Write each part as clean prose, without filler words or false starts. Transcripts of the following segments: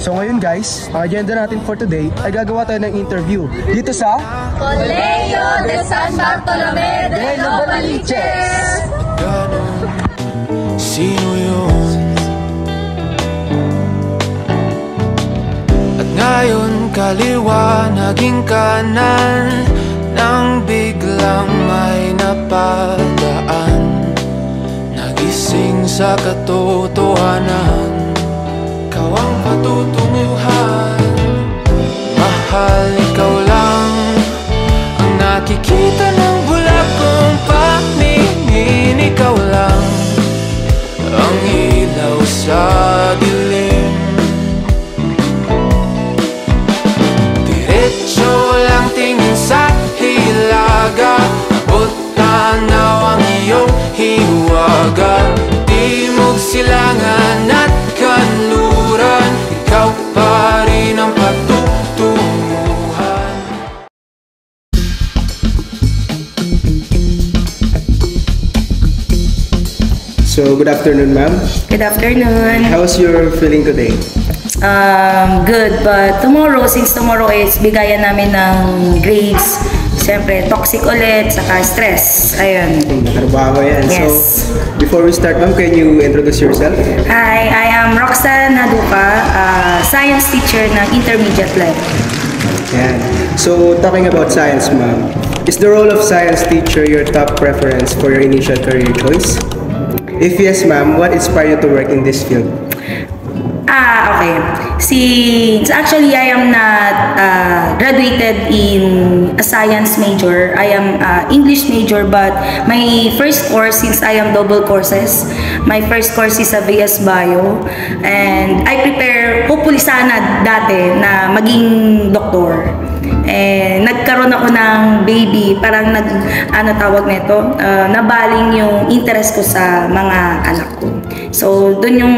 So ngayon guys, ang agenda natin for today ay gagawa tayo ng interview dito sa Colegio de San Bartolomé de Novaliches. Sino yun? At ngayon kaliwa naging kanan nang biglang may napadaan. Nagising sa katotohanan, ikaw ang patutunguhan. Mahal, ikaw lang ang nakikita ng bulag kong paningin. Ikaw lang ang ilaw sa dilim. Diretso lang tingin sa hilaga, abot tanaw ang iyong hiwaga. Timog, silangan at kanluran, ikaw pa rin ang patutunguhan. So good afternoon ma'am. Good afternoon. How's your feeling today? Good, but tomorrow, since tomorrow is bigayan namin ng grades, siyempre toxic ulit, saka stress. Ayun. Nakatrabaho yan. Yes. So before we start ma'am, can you introduce yourself? Hi, I am Roxanne Naduca, science teacher ng intermediate level. Yan. So talking about science ma'am, is the role of science teacher your top preference for your initial career choice? If yes ma'am, what inspired you to work in this field? Okay. Since actually I am not graduated in a science major, I am English major, but my first course, since I am double courses, my first course is a VS Bio, and I prepare, hopefully sana dati, na maging doktor. Nagkaroon ako ng baby, parang tawag nito, nabaling yung interest ko sa mga anak ko. So, doon yung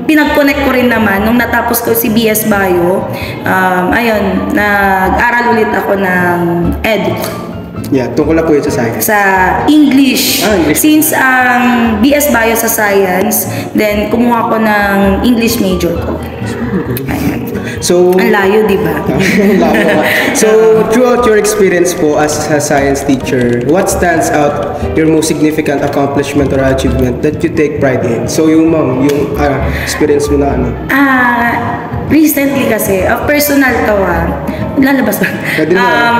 pinag-connect ko rin naman, nung natapos ko si BS Bio, ayun, nag-aral ulit ako ng edu. Yeah, tungkol na po yun sa science. Sa English. English. Since BS Bio sa science, then kumuha ko ng English major ko. Ayan. So, ang layo, di ba? So, throughout your experience po as a science teacher, what stands out your most significant accomplishment or achievement that you take pride in? So, yung ma'am, yung experience mo na ano? Recently kasi, personal to lalabas ba?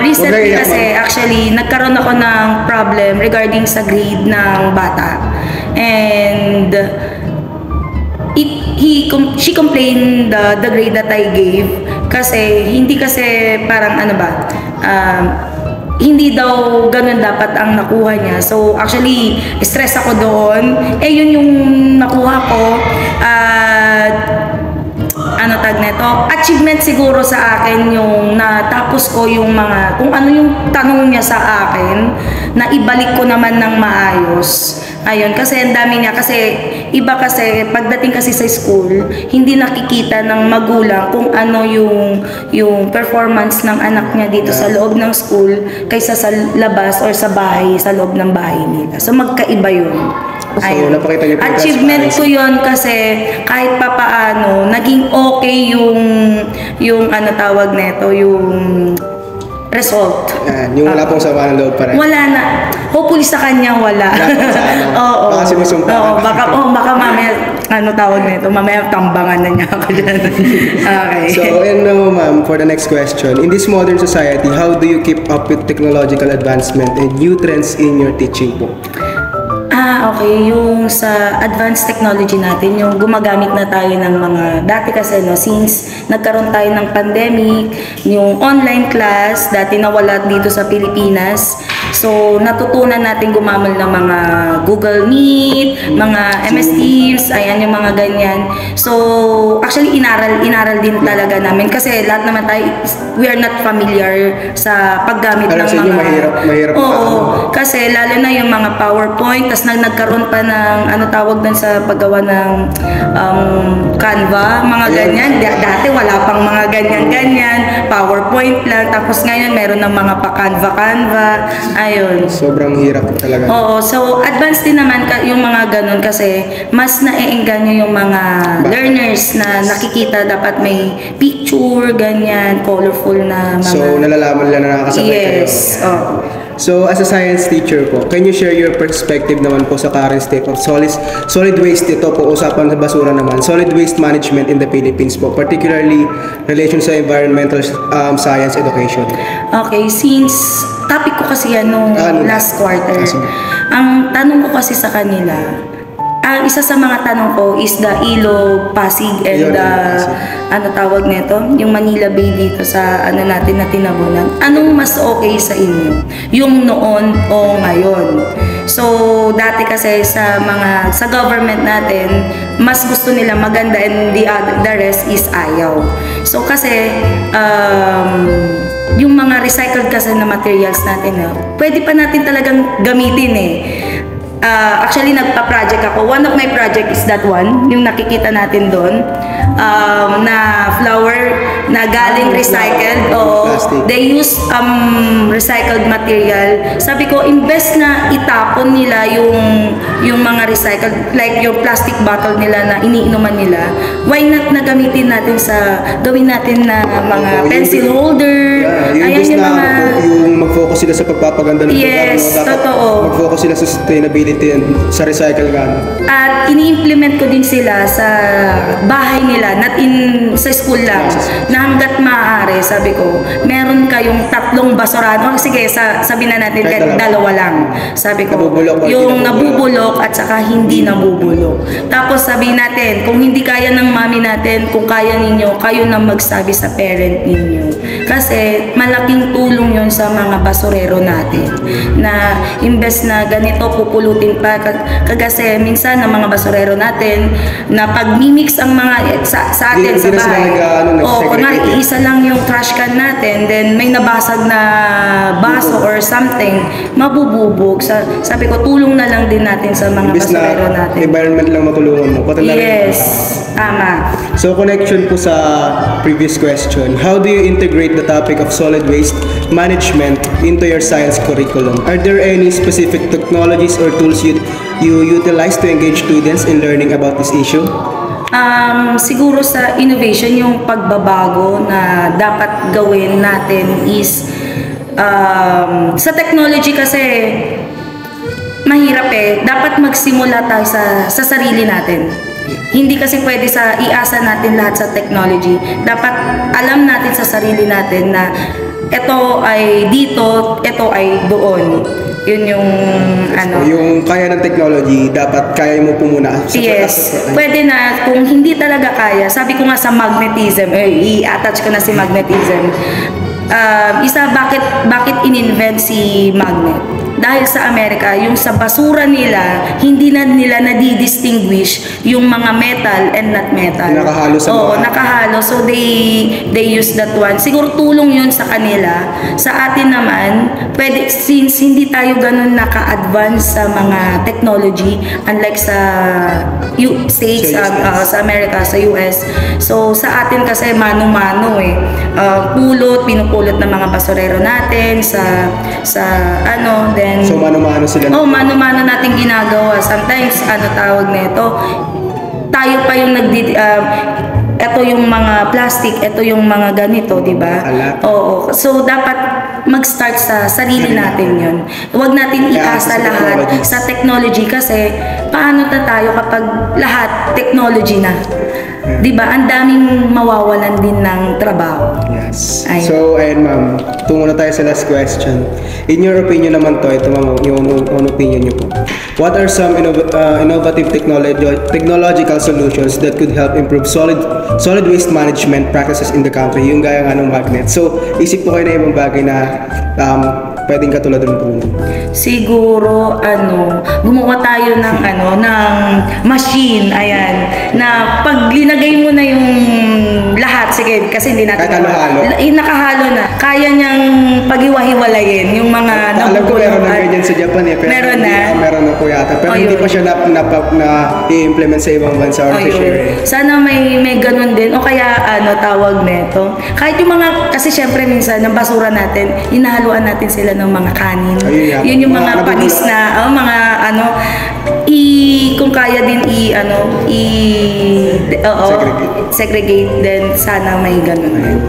Recently kasi, actually, nagkaroon ako ng problem regarding sa grade ng bata. And she complained the grade that I gave kasi hindi kasi parang hindi daw ganun dapat ang nakuha niya. So actually stress ako doon. Yun yung nakuha ko. Tag nito, achievement siguro sa akin yung natapos ko yung mga, kung ano yung tanong niya sa akin, na ibalik ko naman ng maayos. Ayun, kasi ang dami niya, kasi iba kasi, pagdating kasi sa school, hindi nakikita ng magulang kung ano yung performance ng anak niya dito sa loob ng school kaysa sa labas or sa bahay, sa loob ng bahay nila. So magkaiba yun. So, napakita niyo po achievement ko yun kasi kahit papaano naging okay yung tawag nito, yung result. Yung wala pong sama ng loob pa rin. Wala na. Hopefully sa kanya wala. Oo. Baka sinusumpa. Oo, baka mamaya tawag nito, mamaya tambangan na niya ako dyan. Okay. So, and now ma'am, for the next question, in this modern society, how do you keep up with technological advancement and new trends in your teaching po? Okay. Yung sa advanced technology natin, yung gumagamit na tayo ng mga, dati kasi since nagkaroon tayo ng pandemic, yung online class, dati nawala dito sa Pilipinas. So, natutunan natin gumamit ng mga Google Meet, mga MS Teams, ayan yung mga ganyan. So, actually, inaral din talaga namin kasi lahat naman tayo, we are not familiar sa paggamit ng mga... mahirap. Oo, kasi lalo na yung mga PowerPoint, tas nagkaroon pa ng tawag dun sa paggawa ng Canva, mga ganyan. Dati wala pang mga ganyan-ganyan, PowerPoint lang, tapos ngayon meron ng mga pa-Canva. Ayun. Sobrang hirap talaga. Oo, so advanced din naman yung mga ganun kasi mas naiengganyo yung mga learners containers na nakikita, dapat may picture, ganyan, colorful na mga... So, nalalaman nila na nakakasabay kayo. Yes. Oh. So, as a science teacher po, can you share your perspective naman po sa current state of solid waste? Ito po, usapan sa basura naman. Solid waste management in the Philippines po, particularly relation sa environmental science education. Okay, since topic ko kasi yan nung last quarter, ang tanong ko kasi sa kanila, ang isa sa mga tanong ko is the Ilog, Pasig, and ano tawag nito, yung Manila Bay dito sa ano natin na tinabunan. Anong mas okay sa inyo? Yung noon o ngayon? So, dati kasi sa government natin, mas gusto nila maganda and the rest is ayaw. So, kasi yung mga recycled kasi na materials natin, pwede pa natin talagang gamitin eh. Actually, nagpa-project ako. One of my project is that one, yung nakikita natin doon, na flower na galing recycled. They use recycled material. Sabi ko, invest na itapon nila yung mga recycled, like yung plastic bottle nila na iniinuman nila. Why not na gamitin natin gawin natin na mga pencil holder. Ayan yung mga... Yung mag-focus sila sa pagpapaganda ng lugar. Yes, totoo. Mag-focus sila sa sustainability and sa recycle gun. At ini-implement ko din sila sa bahay nila, not sa school lang. Na hanggat maaari, sabi ko, meron kayong 3 basurano. Sige, sabi na natin, kahit 2 lang. Sabi ko, yung nabubulok at saka hindi nabubulok. Tapos sabi natin, kung hindi kaya ng mami natin, kung kaya ninyo, kayo na magsabi sa parent ninyo. Kasi malaking tulong yun sa mga basurero natin. Na imbes na ganito, pupulutin pa. Kasi minsan ng mga basurero natin, na pag-mimix ang mga sa atin sa bahay. Kunwari, isa lang yung trash can natin, then may nabasag na baso or something, mabububog. Sabi ko, tulong na lang din natin sa mga basurero natin. Environment lang matulungan mo. Yes, tama. So, connection po sa previous question, how do you integrate the topic of solid waste management into your science curriculum? Are there any specific technologies or tools you utilize to engage students in learning about this issue? Siguro sa innovation, yung pagbabago na dapat gawin natin is sa technology kasi mahirap eh. Dapat magsimula tayo sa sarili natin. Hindi kasi pwede iasa natin lahat sa technology. Dapat alam natin sa sarili natin na ito ay dito, ito ay doon. Yun yung yung kaya ng technology, dapat kaya mo po muna. Yes. Pwede na, kung hindi talaga kaya, sabi ko nga sa magnetism, i-attach ko na si magnetism. Bakit in-invent si magnet? Dahil sa Amerika, yung sa basura nila, hindi na nila nadidistinguish yung mga metal and not metal. Nakahalo sa mga... nakahalo. So, they use that one. Siguro tulong yun sa kanila. Sa atin naman, pwede, since hindi tayo ganun naka-advance sa mga technology, unlike sa States, sa Amerika, sa US. So, sa atin kasi mano-mano eh. Pinupulot ng mga basurero natin so, mano-mano sila? Mano-mano natin ginagawa. Sometimes, tawag nito, tayo pa yung ito yung mga plastic, ito yung mga ganito, di ba? Oo. So, dapat mag-start sa sarili natin yun. Huwag natin iasa lahat sa technology kasi paano tayo kapag lahat technology na? Diba? Ang daming mawawalan din ng trabaho. Yes. So, ayun ma'am, tungo na tayo sa last question. In your opinion naman ito ma'am, yung own opinion niyo po. What are some innovative technological solutions that could help improve solid waste management practices in the country? Yung gaya nga ng magnet. So, isip po kayo na ibang bagay na pwedeng katulad ng po. Siguro, gumawa tayo ng machine, na pag linagay mo na yung lahat, sige, kasi hindi natin kahit halo-halo. Nakahalo na. kaya niyang paghiwa-hiwalayin yung mga Alam ko meron na nabubulungan. ganyan sa Japan eh. Pero Meron na? Meron na po yata. Pero Oh, hindi yun. pa siya na-i-implement sa ibang bansa or Ayun. share eh. Sana may ganun din o kaya tawag neto. Kahit yung mga kasi syempre minsan ng basura natin, inahaluan natin sila ng mga kanin. Ayun yan. Yun yung Mga mga panis na mga kung kaya din segregate din sana may ganun.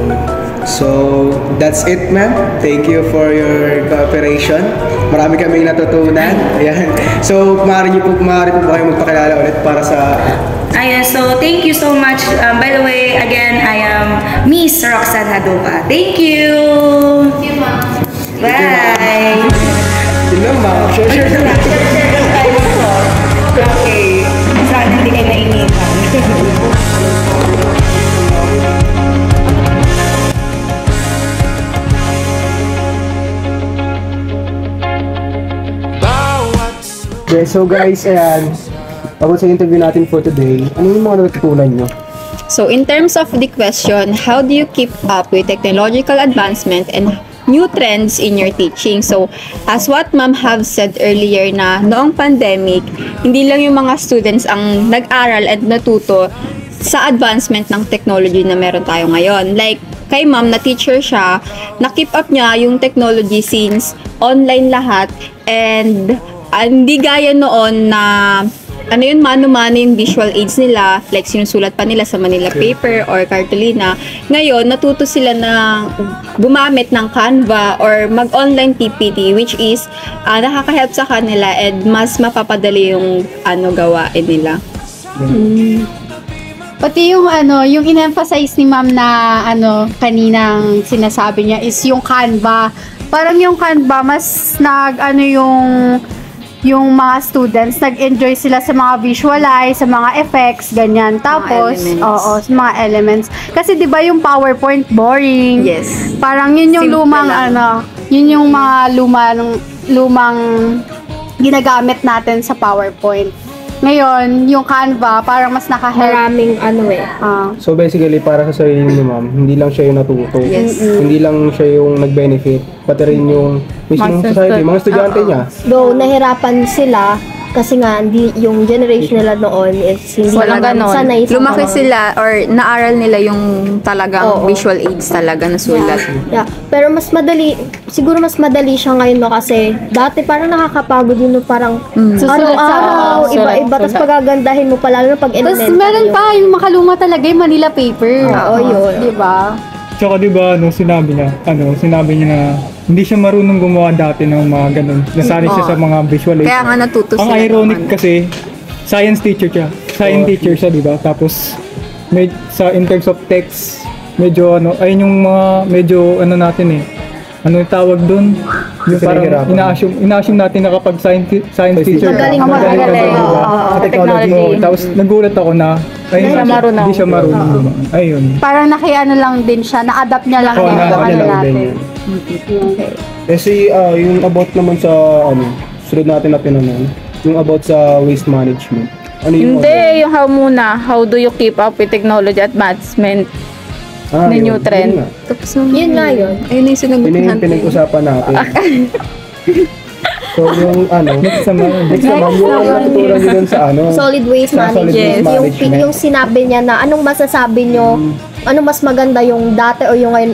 So, that's it, ma'am. Thank you for your cooperation. Marami kaming natutunan. Ayan. So, maaari po kayo magpakilala ulit para sa... Ayan, so thank you so much. By the way, again, I am Miss Roxanne Haduka. Thank you! Bye! Yun lang, ma'am. Share na natin. Okay. Sana hindi kayo nainitan. Okay, so guys, ayan. About sa interview natin for today, ano yung mga natutunan nyo? So in terms of the question, how do you keep up with technological advancement and new trends in your teaching? So as what ma'am have said earlier na noong pandemic, hindi lang yung mga students ang nag-aral at natuto sa advancement ng technology na meron tayo ngayon. Like kay ma'am na teacher siya, na-keep up niya yung technology since online lahat and hindi gaya noon na mano-mano yung visual aids nila, like sinusulat pa nila sa Manila paper or cartolina. Ngayon, natuto sila na gumamit ng Canva or mag-online PPT, which is nakaka-help sa kanila and mas mapapadali yung gawain nila. Pati yung yung in-emphasize ni ma'am na kaninang sinasabi niya is yung Canva. Parang yung Canva mas yung mga students nag-enjoy sila sa mga visualize, sa mga effects, ganyan. Tapos, sa mga elements. Kasi 'di ba yung PowerPoint boring? Yes. Parang yun yung Simple lumang lang. yun yung mga lumang ginagamit natin sa PowerPoint. Ngayon, yung Canva, parang mas naka-help. Maraming So basically, para sa sarili ni ma'am, hindi lang siya yung natuto. Yes. Hindi lang siya yung nag-benefit, pati rin yung mismong society, mga estudyante niya. Though nahirapan sila kasi nga hindi yung generation nila noon is hindi Walang ganon. sanay sa Lumaki mga- sila or naaral nila yung talagang Oo. visual aids talaga na sulat. Yeah. Pero siguro mas madali siya ngayon no kasi dati parang nakakapagod yun no, parang araw-araw, iba-iba, tapos pagagandahin mo pa lalo na pag Tapos elementary. meron pa yung makaluma talaga yung Manila paper. Oo, yun. Di ba? Tsaka diba, sinabi niya na hindi siya marunong gumawa dati ng mga ganun. Nasanay siya sa mga visual aids. Kaya nga natuto Ang sila. ironic naman. kasi, science teacher siya. Science teacher siya, diba? Tapos, in terms of text, medyo ayun yung mga, medyo natin eh. Ano yung tawag dun? Yung parang ina-assume natin na kapag science teacher ka, Magaling magaling ka magaling. dun, diba? Oo, Sa technology. Tapos nagulat ako na, hindi siya marunong. Ayun. Parang lang din siya, na-adapt niya lang Oo, yung na-adapt niya lang natin. din Kasi yung about naman sa sunod natin na tinanong, yung about sa waste management. Ano yung Hindi, yung how do you keep up with technology advancement na new trend? Tapos naman Yun nga yun. Ayun na yung sinagot Yun yung natin. pinag-usapan natin. So yung next naman yung natutunan nyo dun sa Solid waste sa solid waste management. Yung sinabi niya na anong masasabi nyo, ano mas maganda yung dati o yung ngayon,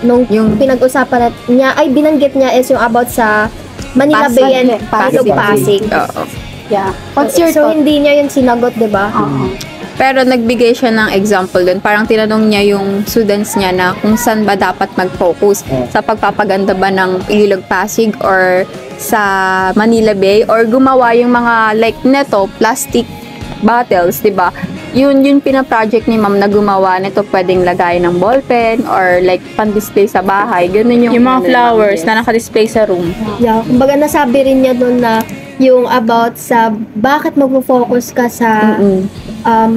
nung pinag-usapan niya, ay binanggit niya is yung about sa Manila Pasig. Bay and Pasig. Pasig. Oo. Yeah. What's your So thought? hindi niya yun sinagot, di ba? Pero nagbigay siya ng example dun. Parang tinanong niya yung students niya na kung saan ba dapat mag-focus. Sa pagpapaganda ba ng Ilog Pasig or sa Manila Bay or gumawa yung mga like neto, plastic bottles, di ba? Yun pina-project ni ma'am na gumawa nito, pwedeng lagay ng ballpen or like pan-display sa bahay. Ganun Yung mga ano, flowers yes. na naka-display sa room. Yeah, kumbaga nasabi rin niya doon na yung about sa bakit magpo-focus ka sa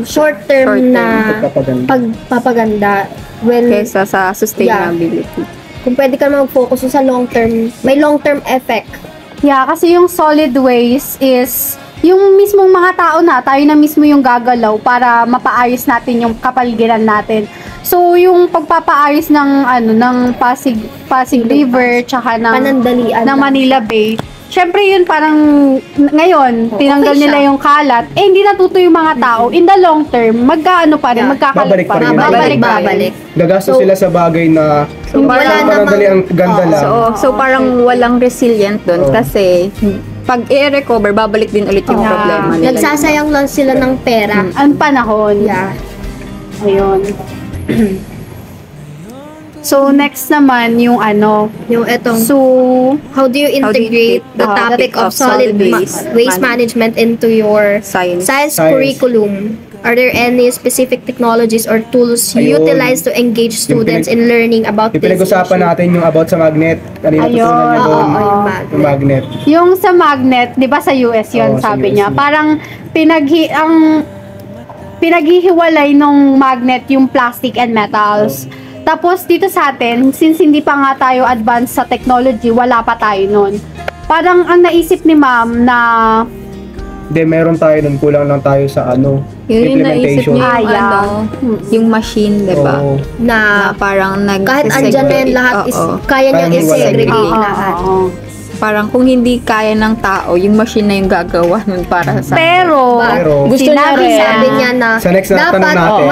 short term na pagpapaganda when Kesa sa sustainability. kung pwede ka mag-focus sa long term, may long term effect. Yeah, kasi yung solid waste is yung mismong mga tao tayo na mismo yung gagalaw para mapaayos natin yung kapaligiran natin. So, yung pagpapaayos ng Pasig River, tsaka Panandalian ng lang. Manila Bay, syempre yun parang ngayon, tinanggal okay nila siya. yung kalat, hindi natuto yung mga tao. In the long term, magkaano pa rin, magkakalat Babalik pa pa rin. rin. Babalik. Gagastos sila sa bagay na wala panandali ang ganda lang. So parang walang resilient doon kasi pag i-recover, babalik din ulit yung problema nila. Nagsasayang lang sila ng pera. Ang panahon. Yeah. Ayun. So, next naman, yung Yung etong, So, how do you integrate the topic of solid waste management into your science curriculum? Are there any specific technologies or tools you Ayun. utilize to engage students in learning about this Pinag-usapan issue? natin yung about sa magnet. Kanina Ayun. tutunan niya doon. Oo, Yung magnet. yung sa magnet, di ba sa US yun, Oo, sa sabi US niya, yun. parang pinaghihiwalay nung magnet yung plastic and metals. Tapos dito sa atin, since hindi pa nga tayo advanced sa technology, wala pa tayo nun. Parang ang naisip ni ma'am na Hindi, meron tayo nun. Kulang lang tayo sa Yun yung naisip implementation. niya yung yung machine, di ba? Oo. Na Parang kahit andyan na yun lahat, kaya niyang Kaya i-segregate hiwalay. lahat. Parang kung hindi kaya ng tao, yung machine na yung gagawa nun para sa pero Gusto niya sinabi rin. niya, Sabi niya na Sa next na tanong natin.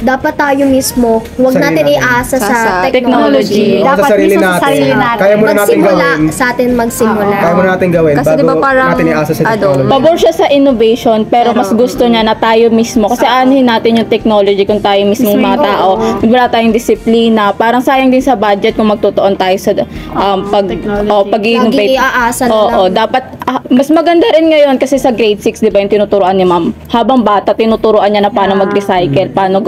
dapat tayo mismo, huwag Sarili natin natin. iasa sa Sa technology. Oo, sa dapat sarili mismo sa natin. sarili natin. Kaya muna natin Magsimula gawin. sa atin magsimula. Kaya muna natin gawin Kasi bago diba parang, natin iasa sa technology. Pabor siya sa innovation, pero mas gusto niya na tayo mismo. Kasi anuhin natin yung technology kung tayo mismong mga tao. Wala tayong disiplina. Parang sayang din sa budget kung magtutuon tayo sa pag-innovate. Lagi iaasa na Oo, lang. dapat mas maganda rin ngayon kasi sa grade 6, 'di ba, yung tinuturuan ni Ma'am. Habang bata, tinuturuan niya na paano mag-recycle, paano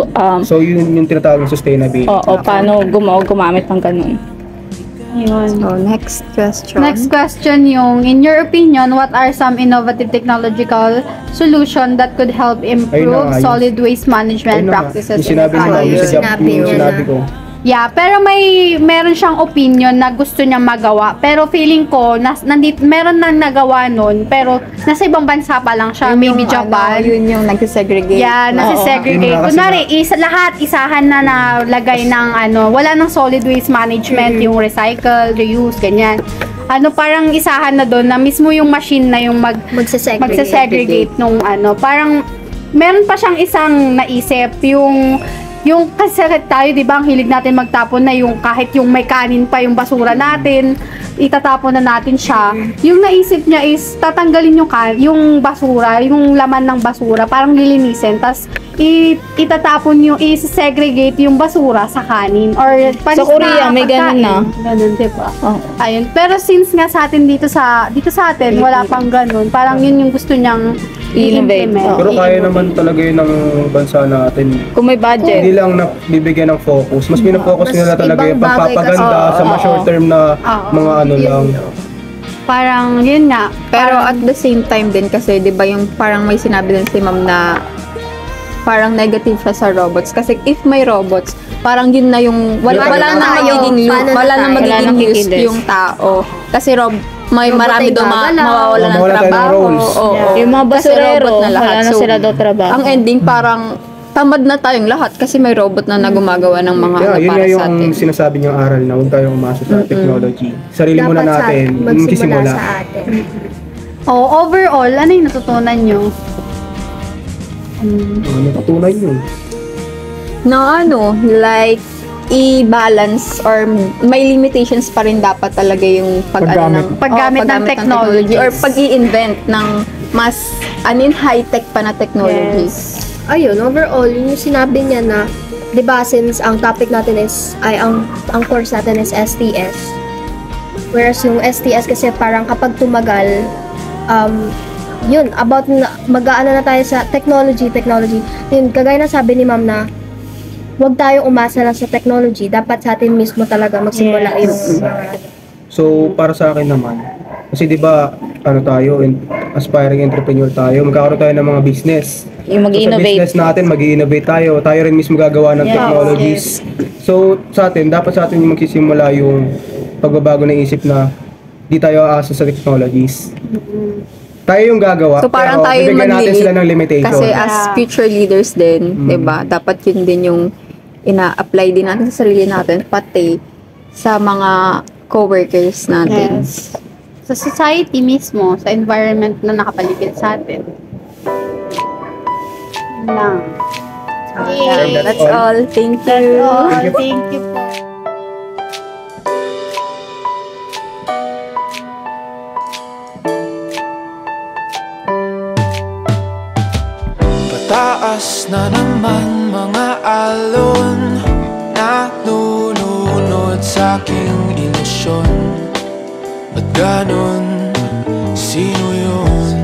So yun yung tinatawag ng sustainability. paano gumamit ng ganun. Yun. So, next question. Next question yung, in your opinion, what are some innovative technological solution that could help improve Ayun na nga, solid waste management Ayun na nga, practices yung sinabi ni in Ma'am, the yung sa job, Sinabi yung niya sinabi na. ko. Yeah, pero meron siyang opinion na gusto niyang magawa. Pero feeling ko, meron nang nagawa nun, pero nasa ibang bansa pa lang siya, maybe Japan. Yun yung nagsisegregate. Yeah, Yun nasi-segregate. nga, kasi Kunwari, isahan na nalagay ng wala nang solid waste management, yung recycle, reuse, ganyan. Parang isahan na doon na mismo yung machine na yung magse-segregate nung parang meron pa siyang isang naisip, yung kasi tayo, di ba, ang hilig natin magtapon na yung kahit yung may kanin pa yung basura natin, itatapon na natin siya. Yung naisip niya is tatanggalin yung basura, yung laman ng basura, parang lilinisin, tas itatapon i-segregate yung basura sa kanin or panis Sa Korea, na may ganun na. Ganun, di ba? Oh. Ayun. Pero since nga sa atin dito sa atin, wala pang ganun. Parang yun yung gusto niyang I-innovate. i-implement. Pero kaya naman talaga yun ng bansa natin. Kung may budget. Hindi lang na bibigyan ng focus. Mas pinafocus Mas nila talaga yung ibang bagay pagpapaganda kasi. sa mga short term na mga lang. Parang yun nga. Pero at the same time din kasi 'di ba yung parang may sinabi din si Ma'am na parang negative siya sa robots kasi if may robots parang yun na yung wala Paano na tayo? magiging Paano na wala na tayo? magiging Wala na use kikilos. yung tao kasi may Robot marami ay daw gagalaw. mawawala ng Mawawala tayo ng trabaho. roles. Oo. Yung mga Kasi basurero, robot na lahat. wala na So, sila daw trabaho. Ang ending parang tamad na tayong lahat kasi may robot na gumagawa ng mga Yeah, yun para nga sa yung atin. sinasabi niyang aral na huwag tayong umasa sa technology. Sarili muna Dapat natin, magsimula magsisimula. sa atin. Overall, ano yung natutunan nyo? Natutunan yun. Na like i-balance or may limitations pa rin dapat talaga yung Paggamit ng technologies. or pag-i-invent ng mas high-tech pa na technologies. Ayun, overall, yung sinabi niya na, di ba, since ang topic natin ang course natin is STS. Whereas yung STS kasi parang kapag tumagal, yun, about mag-aano na tayo sa technology. Yun, kagaya na sabi ni Ma'am na, huwag tayong umasa lang sa technology. Dapat sa atin mismo talaga magsimula yung So, para sa akin naman, kasi di ba, aspiring entrepreneur tayo, magkakaroon tayo ng mga business. Yung So, sa mag-innovate. business natin, mag-i-innovate tayo. Tayo rin mismo gagawa ng technologies. So, dapat sa atin yung magsisimula yung pagbabago ng isip na di tayo aasa sa technologies. Tayo yung gagawa, So parang pero tayo yung bibigyan natin mag-lead. sila ng limitation. Kasi as future leaders din, 'di ba? Dapat yun din yung ina-apply din natin sa sarili natin, pati sa mga co-workers natin. Yes. Sa society mismo, sa environment na nakapaligid sa atin. Yun lang. Okay, That's all. Thank you. Thank you po. Pataas na naman mga alon na nununod sa aking ilusyon. Ba't ganon? Sino yun?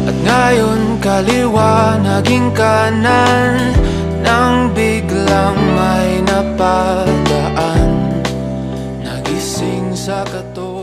At ngayon kaliwa naging kanan nang biglang may napadaan. Nagising sa kato